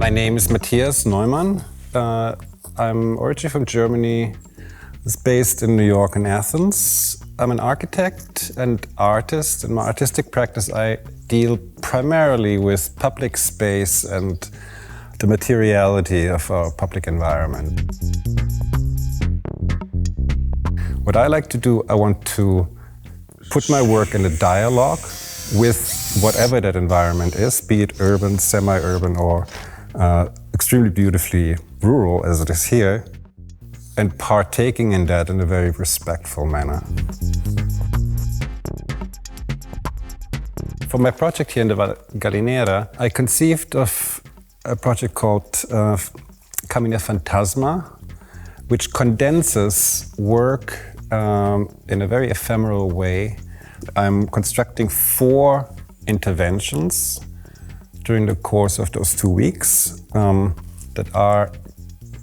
My name is Matthias Neumann. I'm originally from Germany. It's based in New York and Athens. I'm an architect and artist. In my artistic practice, I deal primarily with public space and the materiality of our public environment. What I like to do, I want to put my work in a dialogue with whatever that environment is, be it urban, semi-urban, or extremely beautifully rural as it is here, and partaking in that in a very respectful manner. For my project here in the Gallinera, I conceived of a project called Camino Fantasma, which condenses work in a very ephemeral way. I'm constructing 4 interventions during the course of those 2 weeks that are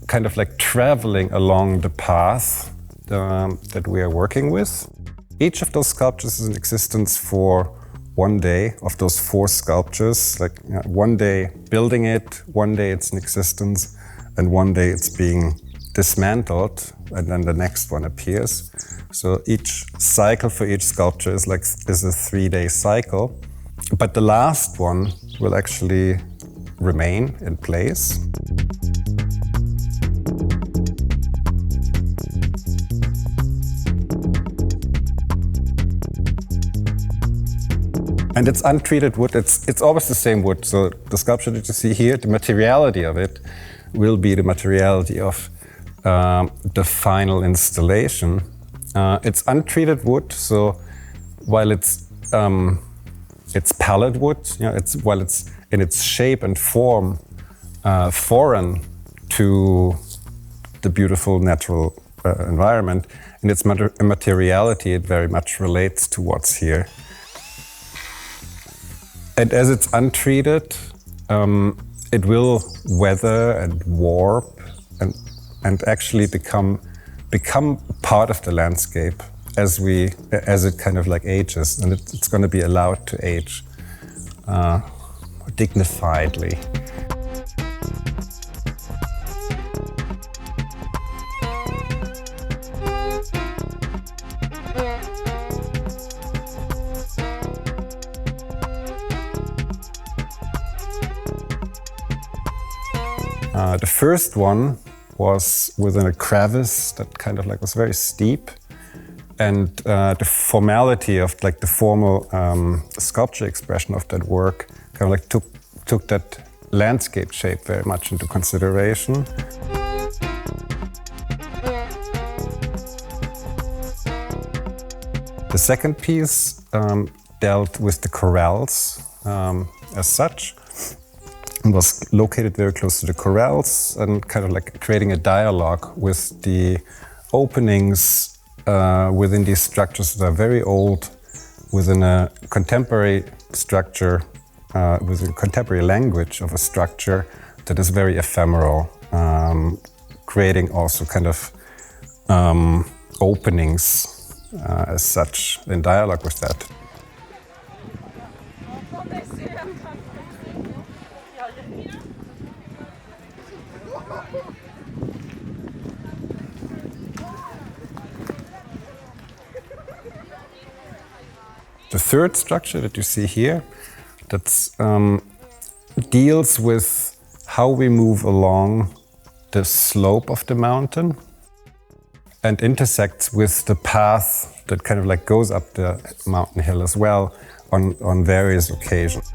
kind of like traveling along the path that we are working with. Each of those sculptures is in existence for 1 day of those 4 sculptures. Like, you know, 1 day building it, 1 day it's in existence, and 1 day it's being dismantled, and then the next one appears. So each cycle for each sculpture is a 3-day cycle, but the last one will actually remain in place. And it's untreated wood. It's always the same wood. So the sculpture that you see here, the materiality of it will be the materiality of the final installation. It's untreated wood, so while it's pallet wood, you know, while it's in its shape and form foreign to the beautiful natural environment, in its materiality, it very much relates to what's here. And as it's untreated, it will weather and warp and actually become part of the landscape as it kind of like ages, and it's going to be allowed to age dignifiedly. The first one was within a crevice that kind of like was very steep, and the formality of like the formal sculpture expression of that work kind of like took that landscape shape very much into consideration. The second piece dealt with the corrals as such. Was located very close to the corrals and kind of like creating a dialogue with the openings within these structures that are very old, within a contemporary structure, within contemporary language of a structure that is very ephemeral, creating also kind of openings as such in dialogue with that. The third structure that you see here, that deals with how we move along the slope of the mountain and intersects with the path that kind of like goes up the mountain hill as well on various occasions.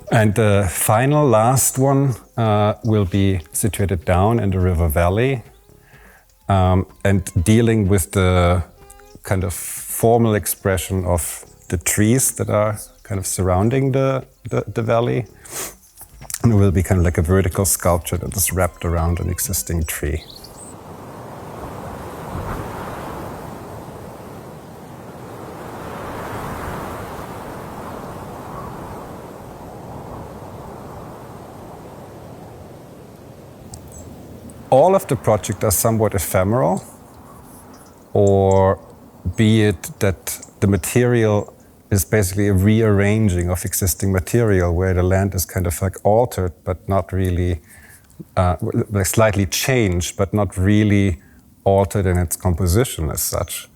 And the final, last one will be situated down in the river valley and dealing with the kind of formal expression of the trees that are kind of surrounding the valley. And it will be kind of like a vertical sculpture that is wrapped around an existing tree. all of the projects are somewhat ephemeral, or be it that the material is basically a rearranging of existing material where the land is kind of like altered but not really, like slightly changed but not really altered in its composition as such.